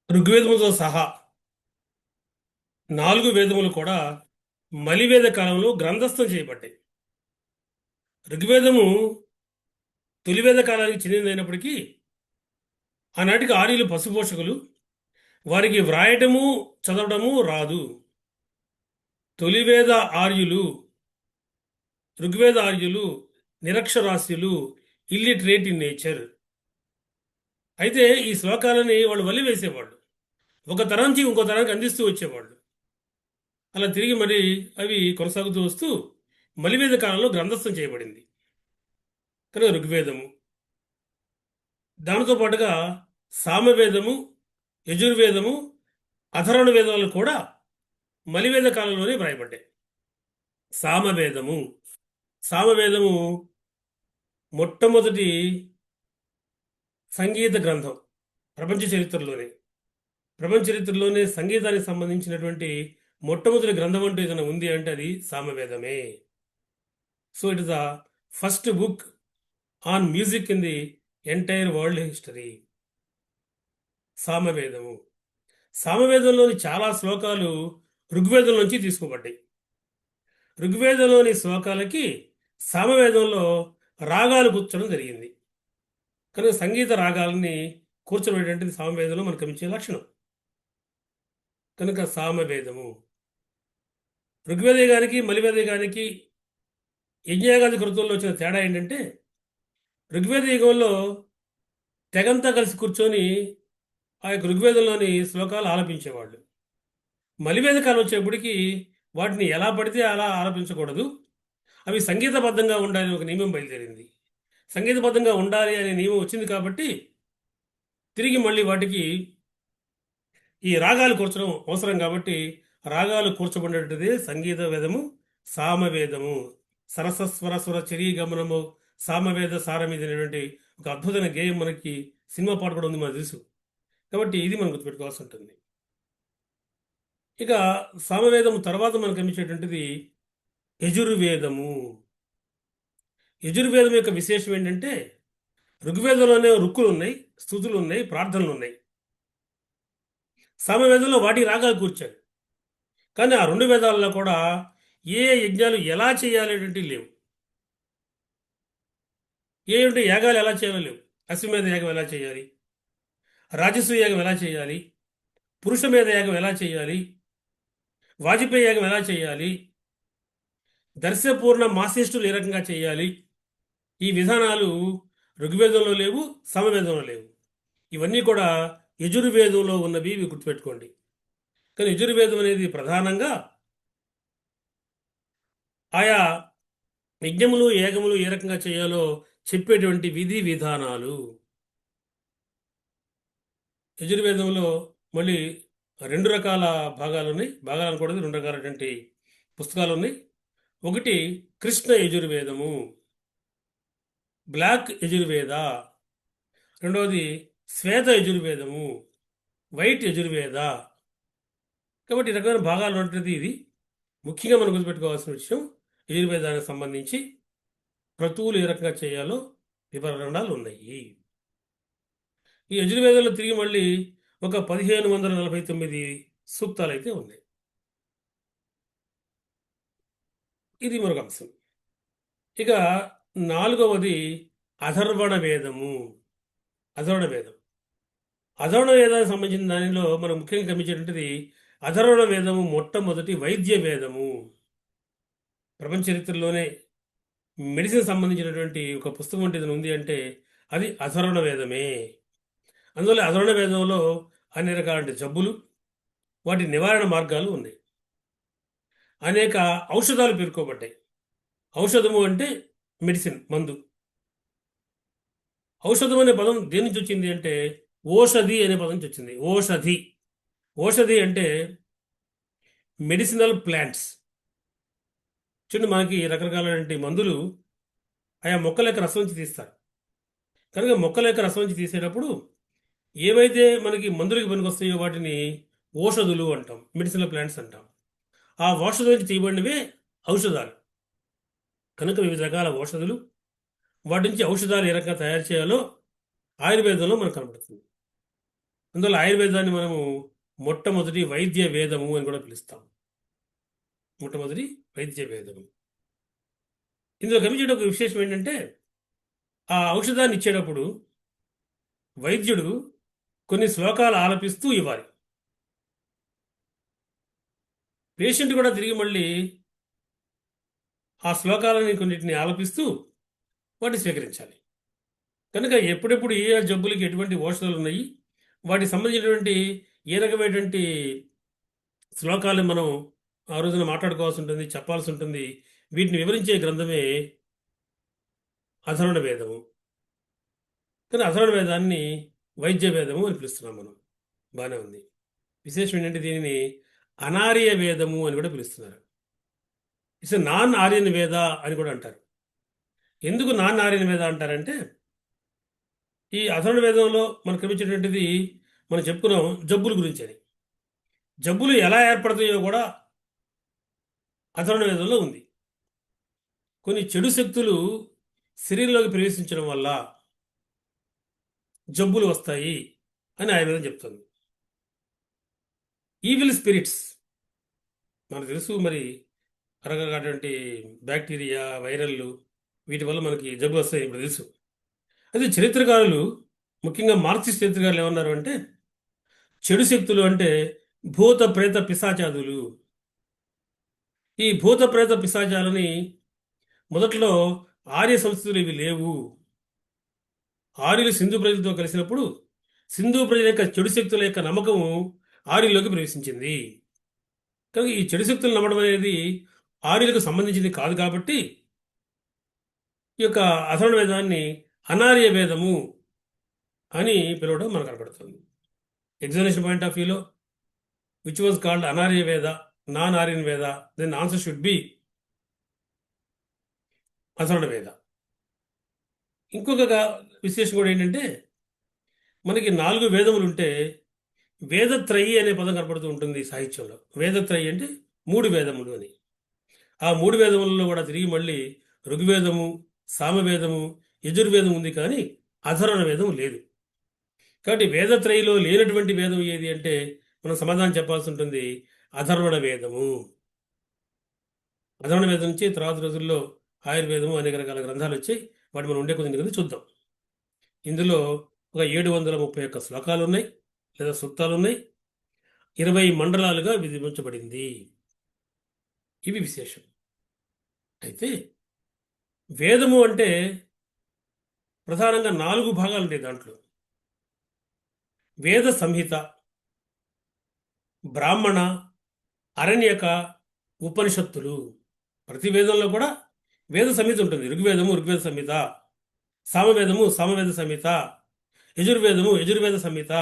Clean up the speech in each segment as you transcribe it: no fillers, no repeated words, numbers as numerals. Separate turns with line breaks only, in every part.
ఋగ్వేదముతో సహా 4 వేదములు కూడా మలివేద కాలంలో గ్రంథస్థం చేయబడ్డాయి. ఋగ్వేదము తొలివేద కాలానికి చెందినదైనప్పటికీ ఆనాటికి ఆర్యులు పశుపోషకులు. వారికి వ్రాయటము చదవడము రాదు. తొలివేద ఆర్యులు, ఋగ్వేద ఆర్యులు నిరక్షరాస్యులు, ఇల్లిటరేట్ ఇన్ నేచర్. అయితే ఈ శ్లోకాలని వాళ్ళు వల్లివేసేవాళ్ళు. ఒక తరం నుంచి ఇంకో తరానికి అందిస్తూ వచ్చేవాళ్ళు. అలా తిరిగి మరి అవి కొనసాగుతూ వస్తూ మలివేద కాలంలో గ్రంథస్థం చేయబడింది కనుక ఋగ్వేదము. దానితో పాటుగా సామవేదము, యజుర్వేదము, అథర్వణ వేదాలు కూడా మలివేద కాలంలోనే వ్రాయబడ్డాయి. సామవేదము సామవేదము మొట్టమొదటి సంగీత గ్రంథం ప్రపంచ చరిత్రలోనే సంగీతానికి సంబంధించినటువంటి మొట్టమొదటి గ్రంథం అంటూ ఏదైనా ఉంది అంటే అది సామవేదమే. So it is the first book on music in the entire world history. సామవేదము. సామవేదంలోని చాలా శ్లోకాలు ఋగ్వేదం నుంచి తీసుకోబడ్డాయి. ఋగ్వేదంలోని శ్లోకాలకి సామవేదంలో రాగాలు కూర్చడం జరిగింది. కనుక సంగీత రాగాలని కూర్చోబెట్టేటువంటిది సామవేదంలో మనకు కనిపించే లక్షణం. కనుక సామవేదము. ఋగ్వేదేగానికి మలివేదేగానికి యజ్ఞయాగాది కృతుల్లో వచ్చిన తేడా ఏంటంటే ఋగ్వేద యుగంలో తెగంతా కలిసి కూర్చొని ఆ యొక్క ఋగ్వేదంలోని శ్లోకాలు ఆలపించేవాళ్ళు. మలివేద కాలం వచ్చేప్పటికి వాటిని ఎలా పడితే అలా ఆలపించకూడదు, అవి సంగీతబద్ధంగా ఉండాలని ఒక నియమం బయలుదేరింది. సంగీతబద్ధంగా ఉండాలి అనే నియమం వచ్చింది కాబట్టి తిరిగి మళ్ళీ వాటికి ఈ రాగాలు కూర్చడం అవసరం కాబట్టి రాగాలు కూర్చబడినటువంటిదే సంగీత వేదము సామవేదము. సరసస్వర స్వర చరీ గమనము సామవేద సారమిది అనేటువంటి ఒక అద్భుతమైన గేయం మనకి సినిమా పాట కూడా ఉంది, మనకు తెలుసు. కాబట్టి ఇది మనం గుర్తుపెట్టుకోవాల్సి ఉంటుంది. ఇక సామవేదము తర్వాత మనకు కనిపించేటువంటిది యజుర్వేదము. యజుర్వేదం యొక్క విశేషం ఏంటంటే ఋగ్వేదంలోనే రుక్కులు ఉన్నాయి, స్థుతులు ఉన్నాయి, ప్రార్థనలు ఉన్నాయి. సామవేదంలో వాటి రాగాలు కూర్చాడు. కానీ ఆ 2 వేదాలలో కూడా ఏ యజ్ఞాలు ఎలా చేయాలనేటువంటి లేవు. ఏంటి యాగాలు ఎలా చేయాలో లేవు. అశ్వమేధ యాగం ఎలా చేయాలి, రాజసూయ యాగం ఎలా చేయాలి, పురుషమేధ యాగం ఎలా చేయాలి, వాజపేయి యాగం ఎలా చేయాలి, దర్శపూర్ణ మాసేష్టులు ఏ రకంగా చేయాలి, ఈ విధానాలు ఋగ్వేదంలో లేవు, సమవేదంలో లేవు. ఇవన్నీ కూడా యజుర్వేదంలో ఉన్నవి, ఇవి గుర్తుపెట్టుకోండి. కానీ యజుర్వేదం అనేది ప్రధానంగా ఆయా యజ్ఞములు యాగములు ఏ రకంగా చేయాలో చెప్పేటువంటి విధి విధానాలు. యజుర్వేదంలో మళ్ళీ 2 రకాల భాగాలు ఉన్నాయి. భాగాలు అనకూడదు, 2 రకాలైనటువంటి పుస్తకాలు ఉన్నాయి. ఒకటి కృష్ణ యజుర్వేదము, బ్లాక్ యజుర్వేద. రెండవది శ్వేత యజుర్వేదము, వైట్ యజుర్వేద. కాబట్టి ఈ రకమైన భాగాలు ఉన్నటువంటిది ఇది ముఖ్యంగా మనం గుర్తుపెట్టుకోవాల్సిన విషయం. యజుర్వేదానికి సంబంధించి క్రతువులు ఏ రకంగా చేయాలో వివరణలు ఉన్నాయి. ఈ యజుర్వేదంలో తిరిగి మళ్ళీ ఒక 1549 సూక్తాలు అయితే ఉన్నాయి. ఇది మరొక అంశం. ఇక 4వది అథర్వణ వేదము. అథర్వణ వేదం అథర్వణ వేదానికి సంబంధించిన దానిలో మనం ముఖ్యంగా గమనించేటువంటిది అథర్వణ వేదము మొట్టమొదటి వైద్య వేదము. ప్రపంచ చరిత్రలోనే మెడిసిన్ సంబంధించినటువంటి ఒక పుస్తకం అంటే ఏదైనా ఉంది అంటే అది అథర్వణ వేదమే. అందువల్ల అథర్వణ వేదంలో అన్ని రకాల జబ్బులు, వాటి నివారణ మార్గాలు ఉన్నాయి. అనేక ఔషధాలు పేర్కోబడ్డాయి. ఔషధము అంటే మెడిసిన్, మందు. ఔషధం అనే పదం దేని నుంచి వచ్చింది అంటే ఓషధి అనే పదం నుంచి వచ్చింది. ఓషధి. ఓషధి అంటే మెడిసినల్ ప్లాంట్స్. చూడండి, మనకి రకరకాలైన మందులు ఆయా మొక్కల యొక్క రసం నుంచి తీస్తారు. కనుక మొక్కల యొక్క రసం నుంచి తీసేటప్పుడు ఏవైతే మనకి మందులకి పనికొస్తాయో వాటిని ఓషధులు అంటాం, మెడిసినల్ ప్లాంట్స్ అంటాం. ఆ ఓషధం నుంచి తీయబడినవే ఔషధాలు. కనుక వివిధ రకాల ఔషధులు, వాటి నుంచి ఔషధాలు ఏ రకంగా తయారు చేయాలో ఆయుర్వేదంలో మనకు కనబడుతుంది. అందువల్ల ఆయుర్వేదాన్ని మనము మొట్టమొదటి వైద్య వేదము అని కూడా పిలుస్తాం. మొట్టమొదటి వైద్య వేదము. ఇందులో గమనించే ఒక విశేషం ఏంటంటే, ఆ ఔషధాన్ని ఇచ్చేటప్పుడు వైద్యుడు కొన్ని శ్లోకాలు ఆలపిస్తూ ఇవ్వాలి. పేషెంట్ కూడా తిరిగి మళ్ళీ ఆ శ్లోకాలని కొన్నిటిని ఆలపిస్తూ వాటిని స్వీకరించాలి. కనుక ఎప్పుడెప్పుడు ఏ జబ్బులకి ఎటువంటి ఔషధాలు ఉన్నాయి, వాటికి సంబంధించినటువంటి ఏ రకమైనటువంటి శ్లోకాలు మనం ఆ రోజున మాట్లాడుకోవాల్సి ఉంటుంది, చెప్పాల్సి ఉంటుంది. వీటిని వివరించే గ్రంథమే అథర్వణ వేదము. కానీ అథర్వణ వేదాన్ని వైద్య వేదము అని పిలుస్తున్నాం మనం. బాగానే ఉంది. విశేషం ఏంటంటే దీనిని అనార్య వేదము అని కూడా పిలుస్తున్నారు. ఇట్స్ నాన్ ఆర్యన్ వేద అని కూడా అంటారు. ఎందుకు నాన్ ఆర్యన్ వేద అంటారంటే, ఈ అథర్వణ వేదంలో మనకు లభించేటువంటిది మనం చెప్పుకున్నాం జబ్బుల గురించి అని. జబ్బులు ఎలా ఏర్పడతాయో కూడా అథర్వణ వేదంలో ఉంది. కొన్ని చెడు శక్తులు శరీరంలోకి ప్రవేశించడం వల్ల జబ్బులు వస్తాయి అని ఆయుర్వేదం చెప్తుంది. ఈవిల్ స్పిరిట్స్ మనకు తెలుసు మరి, రకరకాలటువంటి బ్యాక్టీరియా, వైరల్లు, వీటి వల్ల మనకి జబ్బులు వస్తాయి ఇప్పుడు తెలుసు. అదే చరిత్రకారులు, ముఖ్యంగా మార్క్సిస్ట్ చరిత్రకారులు ఏమన్నారు అంటే, చెడు శక్తులు అంటే భూత ప్రేత పిశాచాదులు. ఈ భూత ప్రేత పిశాచాలని మొదట్లో ఆర్య సంస్కృతులు ఇవి లేవు. ఆర్యులు సింధు ప్రజలతో కలిసినప్పుడు సింధు ప్రజల యొక్క చెడు శక్తుల యొక్క నమ్మకం ఆర్యుల్లోకి ప్రవేశించింది. కనుక ఈ చెడు శక్తులు నమ్మడం అనేది ఆర్యులకు సంబంధించింది కాదు కాబట్టి ఈ యొక్క అథర్వణ వేదాన్ని అనార్య వేదము అని పిలవడం మనకు కనపడుతుంది. ఎగ్జామినేషన్ పాయింట్ ఆఫ్ వ్యూలో which was called Anarya Veda, non Aryan Veda, then answer should be Atharvana Veda. ఇంకొక విశేషం కూడా ఏంటంటే, మనకి 4 వేదములు ఉంటే వేదత్రయి అనే పదం కనపడుతూ ఉంటుంది సాహిత్యంలో. వేదత్రయి అంటే 3 వేదములు అని. ఆ 3 వేదములలో కూడా తిరిగి మళ్ళీ ఋగ్వేదము, సామవేదము, యజుర్వేదం ఉంది, కానీ అథర్వణ వేదం లేదు. కాబట్టి వేదత్రయిలో లేనటువంటి వేదం ఏది అంటే మనం సమాధానం చెప్పాల్సి ఉంటుంది, అథర్వణ వేదము. అథర్వణ వేదం నుంచి తర్వాత రోజుల్లో ఆయుర్వేదము అనేక రకాల గ్రంథాలు వచ్చాయి. వాటి మనం ఉండే కొద్ది కదా చూద్దాం. ఇందులో ఒక 731 శ్లోకాలు ఉన్నాయి, లేదా సూక్తాలు ఉన్నాయి. 20 మండలాలుగా విభజించబడింది. ఇవి విశేషం. అయితే వేదము అంటే ప్రధానంగా 4 భాగాలు ఉంటాయి దాంట్లో. వేద సంహిత, బ్రాహ్మణ, అరణ్యక, ఉపనిషత్తులు. ప్రతి వేదంలో కూడా వేద సంహిత ఉంటుంది. ఋగ్వేదము ఋగ్వేద సంహిత, సామవేదము సామవేద సంహిత, యజుర్వేదము యజుర్వేద సంహిత,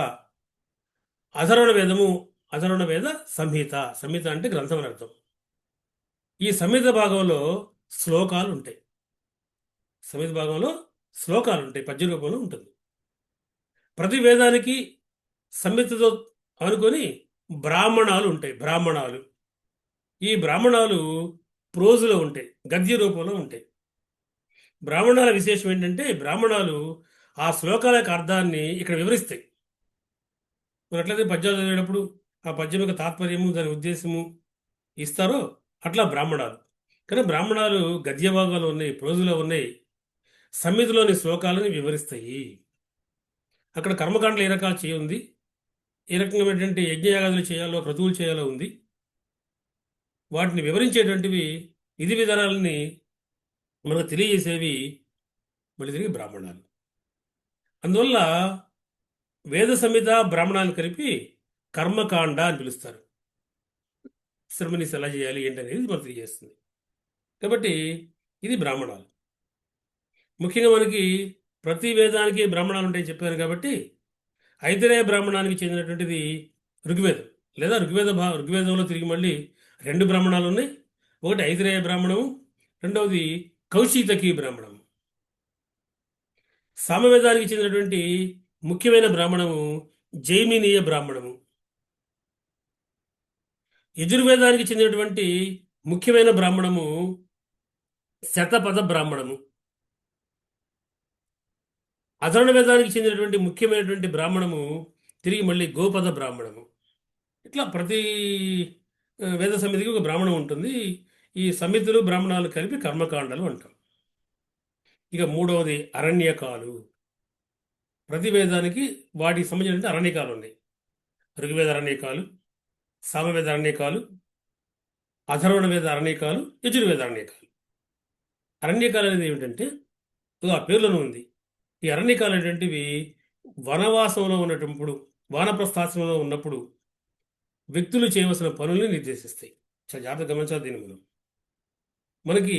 అథర్వణ వేదము అథర్వణ వేద సంహిత. సంహిత అంటే గ్రంథం అని అర్థం. ఈ సంహిత భాగంలో శ్లోకాలు ఉంటాయి. సంహిత భాగంలో శ్లోకాలు ఉంటాయి, పద్య రూపంలో ఉంటుంది. ప్రతి వేదానికి సంహితతో అనుకొని బ్రాహ్మణాలు ఉంటాయి. బ్రాహ్మణాలు, ఈ బ్రాహ్మణాలు ప్రోజులో ఉంటాయి, గద్య రూపంలో ఉంటాయి. బ్రాహ్మణాల విశేషం ఏంటంటే, బ్రాహ్మణాలు ఆ శ్లోకాల యొక్క అర్థాన్ని ఇక్కడ వివరిస్తాయి. మనం ఎట్లయితే పద్యాలు చదివేటప్పుడు ఆ పద్యం యొక్క తాత్పర్యము, దాని ఉద్దేశము ఇస్తారో అట్లా బ్రాహ్మణాలు. కానీ బ్రాహ్మణాలు గద్య భాగాలు ఉన్నాయి, ప్రోజులో ఉన్నాయి, సంహితలోని శ్లోకాలను వివరిస్తాయి. అక్కడ కర్మకాండలు ఏ రకాలు చేయంది, ఏ రకమైనటువంటి యజ్ఞయాగాదులు చేయాలో, క్రతువులు చేయాలో ఉంది. వాటిని వివరించేటువంటివి విధి విధానాలని మనకు తెలియజేసేవి మళ్ళీ తిరిగి బ్రాహ్మణాలు. అందువల్ల వేద సంహిత బ్రాహ్మణాలు కలిపి కర్మకాండ అని పిలుస్తారు. శ్రమనిస్ ఎలా చేయాలి ఏంటనేది మనకు తెలియజేస్తుంది. కాబట్టి ఇది బ్రాహ్మణాలు. ముఖ్యంగా మనకి ప్రతి వేదానికి బ్రాహ్మణాలు ఉంటాయని చెప్పాను కాబట్టి ఐతిరేయ బ్రాహ్మణానికి చెందినటువంటిది ఋగ్వేదం. లేదా ఋగ్వేదంలో తిరిగి మళ్ళీ 2 బ్రాహ్మణాలు ఉన్నాయి. ఒకటి ఐతిరేయ బ్రాహ్మణము, రెండవది కౌశితకీ బ్రాహ్మణం. సామవేదానికి చెందినటువంటి ముఖ్యమైన బ్రాహ్మణము జైమినీయ బ్రాహ్మణము. యజుర్వేదానికి చెందినటువంటి ముఖ్యమైన బ్రాహ్మణము శతపథ బ్రాహ్మణము. అథర్వణ వేదానికి చెందినటువంటి ముఖ్యమైనటువంటి బ్రాహ్మణము తిరిగి మళ్ళీ గోపద బ్రాహ్మణము. ఇట్లా ప్రతి వేద సమితికి ఒక బ్రాహ్మణం ఉంటుంది. ఈ సమితులు బ్రాహ్మణాలు కలిపి కర్మకాండలు అంటాం. ఇక మూడవది అరణ్యకాలు. ప్రతి వేదానికి వాటికి సంబంధించిన అరణ్యకాలు ఉన్నాయి. ఋగ్వేద అరణ్యకాలు, సామవేద అరణ్యకాలు, అథర్వణ వేద అరణ్యకాలు, యజుర్వేద అరణ్యకాలు. అరణ్యకాలు అనేది ఏమిటంటే ఆ పేర్లోనే ఉంది. ఈ అరణ్యకాలు అనేటువంటివి వనవాసంలో ఉన్నప్పుడు, వానప్రస్థాశ్రమంలో ఉన్నప్పుడు వ్యక్తులు చేయవలసిన పనుల్ని నిర్దేశిస్తాయి. చాలా జాగ్రత్తగా గమనించాలి దీన్ని మనం. మనకి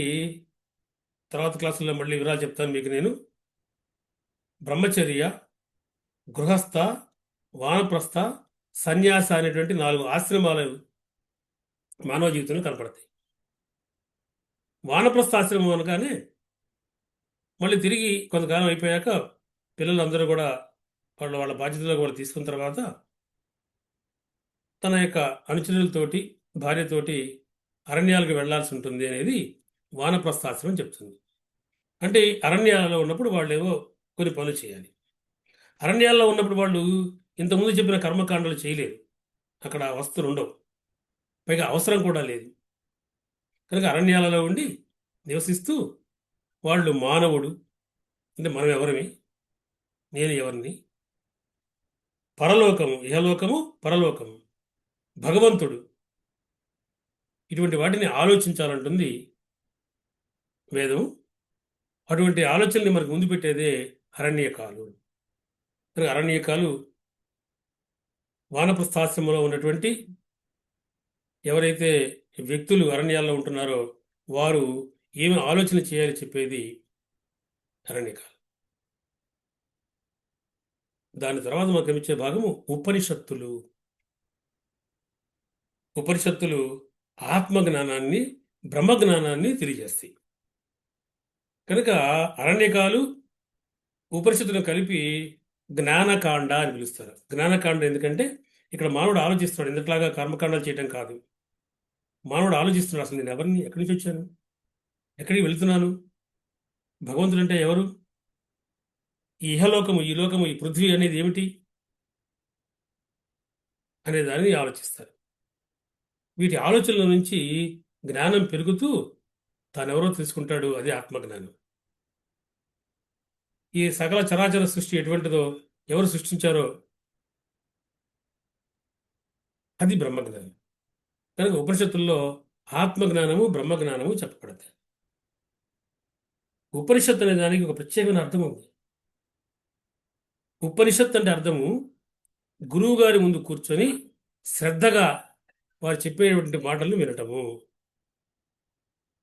తర్వాత క్లాసుల్లో మళ్ళీ వివరాలు చెప్తాను మీకు నేను. బ్రహ్మచర్య, గృహస్థ, వానప్రస్థ, సన్యాస అనేటువంటి 4 ఆశ్రమాలు మానవ జీవితంలో కనపడతాయి. వానప్రస్థ ఆశ్రమం అనగానే మళ్ళీ తిరిగి కొంతకాలం అయిపోయాక పిల్లలందరూ కూడా వాళ్ళ బాధ్యతలకు వాళ్ళు తీసుకున్న తర్వాత తన యొక్క అనుచరులతోటి, భార్యతోటి అరణ్యాలకు వెళ్లాల్సి ఉంటుంది అనేది వానప్రస్థాశ్రమం చెప్తుంది. అంటే అరణ్యాలలో ఉన్నప్పుడు వాళ్ళు ఏవో కొన్ని పనులు చేయాలి. అరణ్యాల్లో ఉన్నప్పుడు వాళ్ళు ఇంతకుముందు చెప్పిన కర్మకాండలు చేయలేరు. అక్కడ వస్తువులు ఉండవు, పైగా అవసరం కూడా లేదు. కనుక అరణ్యాలలో ఉండి నివసిస్తూ వాళ్ళు మానవుడు అంటే మనం ఎవరిమి, నేను ఎవరిని, పరలోకము, ఇహలోకము, పరలోకము, భగవంతుడు, ఇటువంటి వాటిని ఆలోచించాలంటుంది వేదం. అటువంటి ఆలోచనని మనకు ముందు పెట్టేదే అరణ్యకాలు. అరణ్యకాలు వానప్రస్థాశ్రమంలో ఉన్నటువంటి ఎవరైతే వ్యక్తులు అరణ్యాల్లో ఉంటున్నారో వారు ఏమి ఆలోచన చేయాలి చెప్పేది అరణ్యకాలు. దాని తర్వాత మనకు కనిపించే భాగము ఉపనిషత్తులు. ఉపనిషత్తులు ఆత్మజ్ఞానాన్ని, బ్రహ్మజ్ఞానాన్ని తెలియజేస్తాయి. కనుక అరణ్యకాలు ఉపనిషత్తులను కలిపి జ్ఞానకాండ అని పిలుస్తారు. జ్ఞానకాండ ఎందుకంటే ఇక్కడ మానవుడు ఆలోచిస్తున్నాడు. ఎందుకులాగా కర్మకాండాలు చేయటం కాదు, మానవుడు ఆలోచిస్తున్నాడు. అసలు నేను ఎవరిని, ఎక్కడి నుంచి వచ్చాను, ఎక్కడికి వెళ్తున్నాను, భగవంతుడు అంటే ఎవరు, ఈ ఇహలోకము, ఈ లోకము, ఈ పృథ్వీ అనేది ఏమిటి అనే దాన్ని ఆలోచిస్తారు. వీటి ఆలోచనల నుంచి జ్ఞానం పెరుగుతూ తానెవరో తెలుసుకుంటాడు. అదే ఆత్మజ్ఞానం. ఈ సకల చరాచర సృష్టి ఎటువంటిదో, ఎవరు సృష్టించారో అది బ్రహ్మజ్ఞానం. కనుక ఉపనిషత్తుల్లో ఆత్మజ్ఞానము, బ్రహ్మజ్ఞానము చెప్పబడతాయి. ఉపనిషత్తు అనే దానికి ఒక ప్రత్యేకమైన అర్థం ఉంది. ఉపనిషత్ అంటే అర్థము గురువు గారి ముందు కూర్చొని శ్రద్ధగా వారు చెప్పేటువంటి మాటలను వినటము.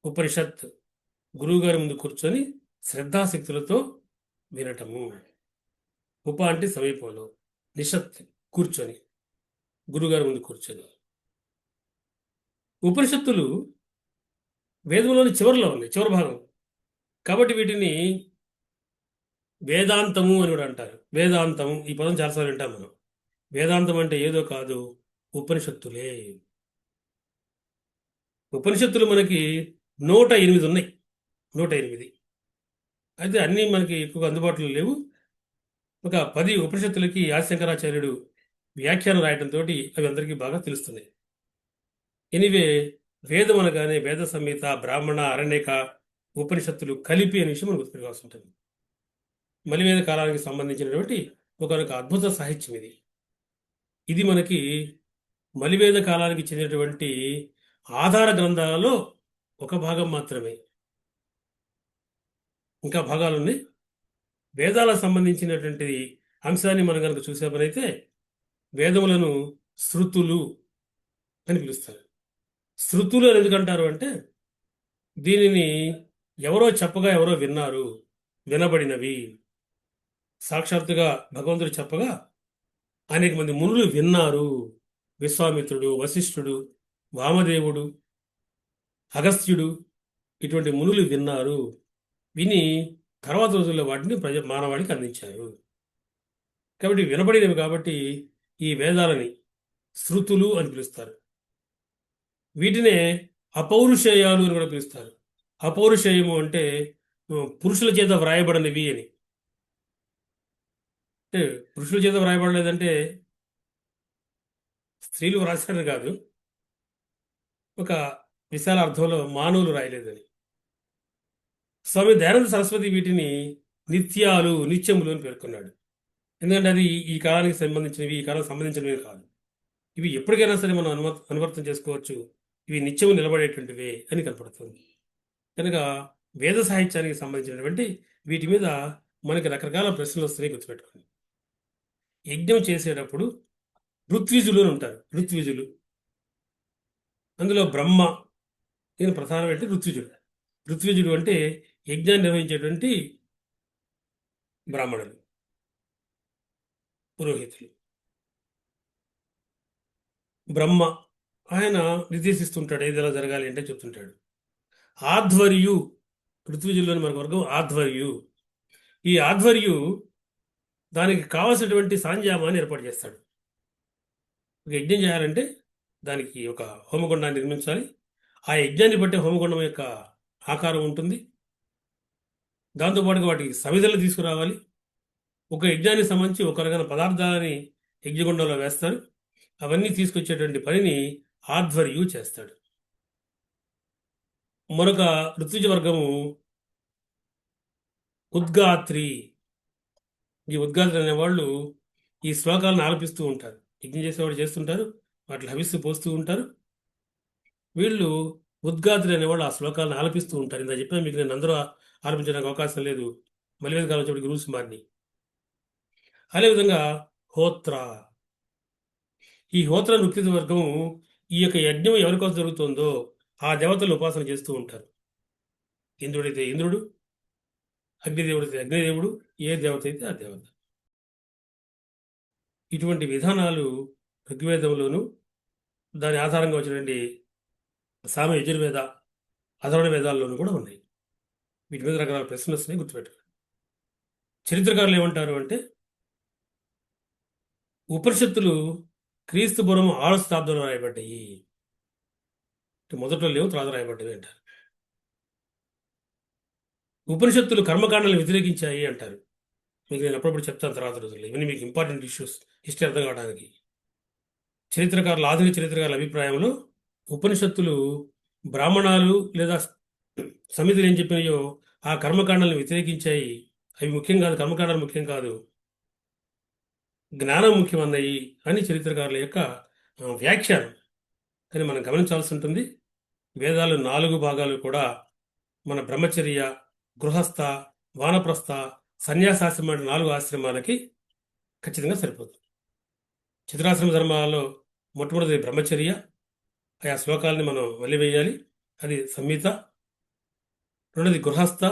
ఉపనిషత్ గురువు గారి ముందు కూర్చొని శ్రద్ధాశక్తులతో వినటము. ఉప అంటే సమీపంలో, నిషత్ కూర్చొని, గురుగారి ముందు కూర్చొని. ఉపనిషత్తులు వేదంలోని చివరిలో ఉన్నాయి, చివరి భాగం. కాబట్టి వీటిని వేదాంతము అని కూడా అంటారు. వేదాంతము ఈ పదం చాలాసార్లు వింటాం మనం. వేదాంతం అంటే ఏదో కాదు, ఉపనిషత్తులే. ఉపనిషత్తులు మనకి 108 ఉన్నాయి. 108 అయితే అన్నీ మనకి ఎక్కువగా అందుబాటులో లేవు. ఒక 10 ఉపనిషత్తులకి ఆదిశంకరాచార్యుడు వ్యాఖ్యానం రాయడంతో అవి అందరికీ బాగా తెలుస్తున్నాయి. ఎనివే, వేదం అనగానే వేద సంహిత, బ్రాహ్మణ, అరణ్యక, ఉపనిషత్తులు కలిపి అనే విషయం మనకు గుర్తుపెట్టుకోవాల్సి ఉంటుంది. మలివేద కాలానికి సంబంధించినటువంటి ఒక అద్భుత సాహిత్యం ఇది. ఇది మనకి మలివేద కాలానికి చెందినటువంటి ఆధార గ్రంథాలలో ఒక భాగం మాత్రమే. ఇంకా భాగాలు ఉన్నాయి. వేదాలకు సంబంధించినటువంటి అంశాన్ని మనం కనుక చూసే పనైతే వేదములను శృతులు అని పిలుస్తారు. శృతులు అని ఎందుకంటారు అంటే దీనిని ఎవరో చెప్పగా ఎవరో విన్నారు, వినబడినవి. సాక్షాత్తుగా భగవంతుడు చెప్పగా అనేక మంది మునులు విన్నారు. విశ్వామిత్రుడు, వశిష్ఠుడు, వామదేవుడు, అగస్త్యుడు, ఇటువంటి మునులు విన్నారు. విని తర్వాత రోజుల్లో వాటిని మానవాళికి అందించారు. కాబట్టి వినబడినవి కాబట్టి ఈ వేదాలని శృతులు అని పిలుస్తారు. వీటినే అపౌరుషేయాలు అని కూడా పిలుస్తారు. అపౌరుషేయము అంటే పురుషుల చేత వ్రాయబడినవి అని. అంటే పురుషుల చేత వ్రాయబడలేదంటే స్త్రీలు వ్రాసారని కాదు, ఒక విశాల అర్థంలో మానవులు రాయలేదని. స్వామి దయానంద సరస్వతి వీటిని నిత్యాలు, నిత్యములు అని పేర్కొన్నాడు. ఎందుకంటే అది ఈ కాలానికి సంబంధించినవి, ఈ కాలానికి సంబంధించినవి కాదు. ఇవి ఎప్పటికైనా సరే మనం అనువర్తం చేసుకోవచ్చు. ఇవి నిత్యము నిలబడేటువంటివే అని కనపడుతుంది. కనుక వేద సాహిత్యానికి సంబంధించినటువంటి వీటి మీద మనకి రకరకాల ప్రశ్నలు వస్తున్నాయి, గుర్తుపెట్టుకోండి. యజ్ఞం చేసేటప్పుడు ఋత్విజులు అని ఉంటారు. ఋత్విజులు, అందులో బ్రహ్మ దీని ప్రధానమైన ఋత్విజుడు. ఋత్విజుడు అంటే యజ్ఞాన్ని నిర్వహించేటువంటి బ్రాహ్మణులు, పురోహితులు. బ్రహ్మ ఆయన నిర్దేశిస్తుంటాడు, ఏది ఎలా జరగాలి అంటే చెప్తుంటాడు. ఆధ్వర్యు, ఋత్విజుల్లోని మనకు వర్గం ఆధ్వర్యు. ఈ ఆధ్వర్యు దానికి కావలసినటువంటి సాంజామాన్ని ఏర్పాటు చేస్తాడు. ఒక యజ్ఞం చేయాలంటే దానికి ఒక హోమగుండాన్ని నిర్మించాలి. ఆ యజ్ఞాన్ని బట్టి హోమగుండం యొక్క ఆకారం ఉంటుంది. దాంతోపాటుగా వాటికి సమిధలు తీసుకురావాలి. ఒక యజ్ఞానికి సంబంధించి ఒక రకమైన పదార్థాలని యజ్ఞగుండంలో వేస్తారు. అవన్నీ తీసుకొచ్చేటువంటి పనిని ఆధ్వర్యు చేస్తాడు. మరొక ఋత్విజ వర్గము ఉద్గాత్రి. ఈ ఉద్గాత్రి అనేవాళ్ళు ఈ శ్లోకాలను ఆలపిస్తూ ఉంటారు. యజ్ఞం చేసేవాళ్ళు చేస్తుంటారు, వాటిని హవిస్సు పోస్తూ ఉంటారు. వీళ్ళు ఉద్గాత్రి అనేవాళ్ళు ఆ శ్లోకాలను ఆలపిస్తూ ఉంటారు. ఇంత చెప్పిన మీకు నేను అందరూ ఆలపించడానికి అవకాశం లేదు, మళ్ళీ కాలం వచ్చేప్పటికి రూల్స్ మారిని. అదేవిధంగా హోత్ర. ఈ హోత్ర ఋత్విజ వర్గం ఈ యొక్క యజ్ఞం ఎవరి కోసం జరుగుతుందో ఆ దేవతలు ఉపాసన చేస్తూ ఉంటారు. ఇంద్రుడైతే ఇంద్రుడు, అగ్నిదేవుడైతే అగ్నిదేవుడు, ఏ దేవత అయితే ఆ దేవత. ఇటువంటి విధానాలు ఋగ్వేదంలోను, దాని ఆధారంగా వచ్చినటువంటి సామ యజుర్వేద, అథర్వణ వేదాల్లోనూ కూడా ఉన్నాయి. వీటి మీద రకరకాల ప్రశ్నలు వస్తున్నాయి, గుర్తుపెట్టుకోండి. చరిత్రకారులు ఏమంటారు అంటే, ఉపనిషత్తులు క్రీస్తు పూర్వం 6వ శతాబ్దంలో రాయబడ్డాయి. మొదట్లో లేవు, తర్వాత రాయబడ్డవి అంటారు. ఉపనిషత్తులు కర్మకాండాలను వ్యతిరేకించాయి అంటారు. మీకు నేను అప్పుడప్పుడు చెప్తాను తర్వాత రోజుల్లో. ఇవన్నీ మీకు ఇంపార్టెంట్ ఇష్యూస్, హిస్టరీ అర్థం కావడానికి. చరిత్రకారులు, ఆధునిక చరిత్రకారుల అభిప్రాయంలో ఉపనిషత్తులు బ్రాహ్మణాలు లేదా సమితులు ఏం చెప్పినాయో ఆ కర్మకాండాలను వ్యతిరేకించాయి. అవి ముఖ్యం కాదు, కర్మకాండాలు ముఖ్యం కాదు, జ్ఞానం ముఖ్యమన్నాయి అని చరిత్రకారుల యొక్క వ్యాఖ్యానం. కానీ మనం గమనించాల్సి ఉంటుంది, వేదాలు 4 భాగాలు కూడా మన బ్రహ్మచర్య, గృహస్థ, వానప్రస్థ, సన్యాసాశ్రమ 4 ఆశ్రమాలకి ఖచ్చితంగా సరిపోతుంది. చతురాశ్రమ ధర్మాలలో మొట్టమొదటి బ్రహ్మచర్య, ఆయా శ్లోకాలని మనం వదిలివేయాలి, అది సంహిత. రెండోది గృహస్థ,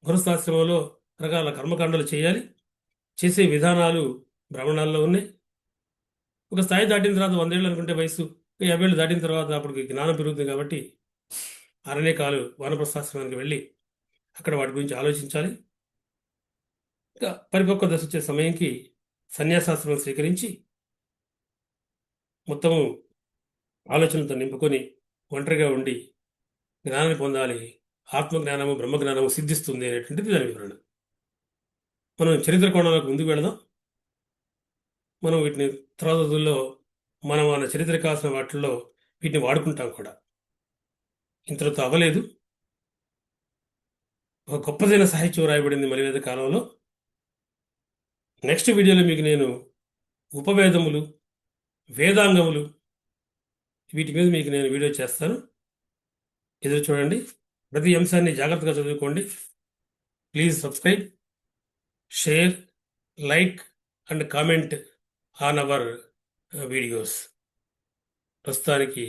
గృహస్థాశ్రమంలో రకాల కర్మకాండాలు చేయాలి. చేసే విధానాలు బ్రాహ్మణాల్లో ఉన్నాయి. ఒక స్థాయి దాటిన తర్వాత 100 ఏళ్ళు అనుకుంటే వయసు, 50 ఏళ్ళు దాటిన తర్వాత అప్పటికి జ్ఞానం పెరుగుతుంది కాబట్టి అరణ్యకాలు వానప్రస్థాశ్రమానికి వెళ్ళి అక్కడ వాటి గురించి ఆలోచించాలి. ఇంకా పరిపక్వ దశ వచ్చే సమయంకి సన్యాసాశ్రమం స్వీకరించి మొత్తము ఆలోచనలతో నింపుకొని ఒంటరిగా ఉండి జ్ఞానాన్ని పొందాలి. ఆత్మజ్ఞానము, బ్రహ్మజ్ఞానము సిద్ధిస్తుంది అనేటువంటిది దాని వివరణ. మనం చరిత్ర కోణంలోకి ముందుకు వెళదాం. మనం వీటిని తర్వాత రోజుల్లో మనం మన చరిత్ర కావాల్సిన వాటిల్లో వీటిని వాడుకుంటాం కూడా. ఇంతటితో అవ్వలేదు, ఒక గొప్పదైన సాహిత్యం రాయబడింది మలివేద కాలంలో. నెక్స్ట్ వీడియోలో మీకు నేను ఉపవేదములు, వేదాంగములు, వీటి మీద మీకు నేను వీడియో చేస్తాను, ఎదురు చూడండి. ప్రతి అంశాన్ని జాగ్రత్తగా చదువుకోండి. Please subscribe, share, like and comment on our videos. ప్రస్తుతానికి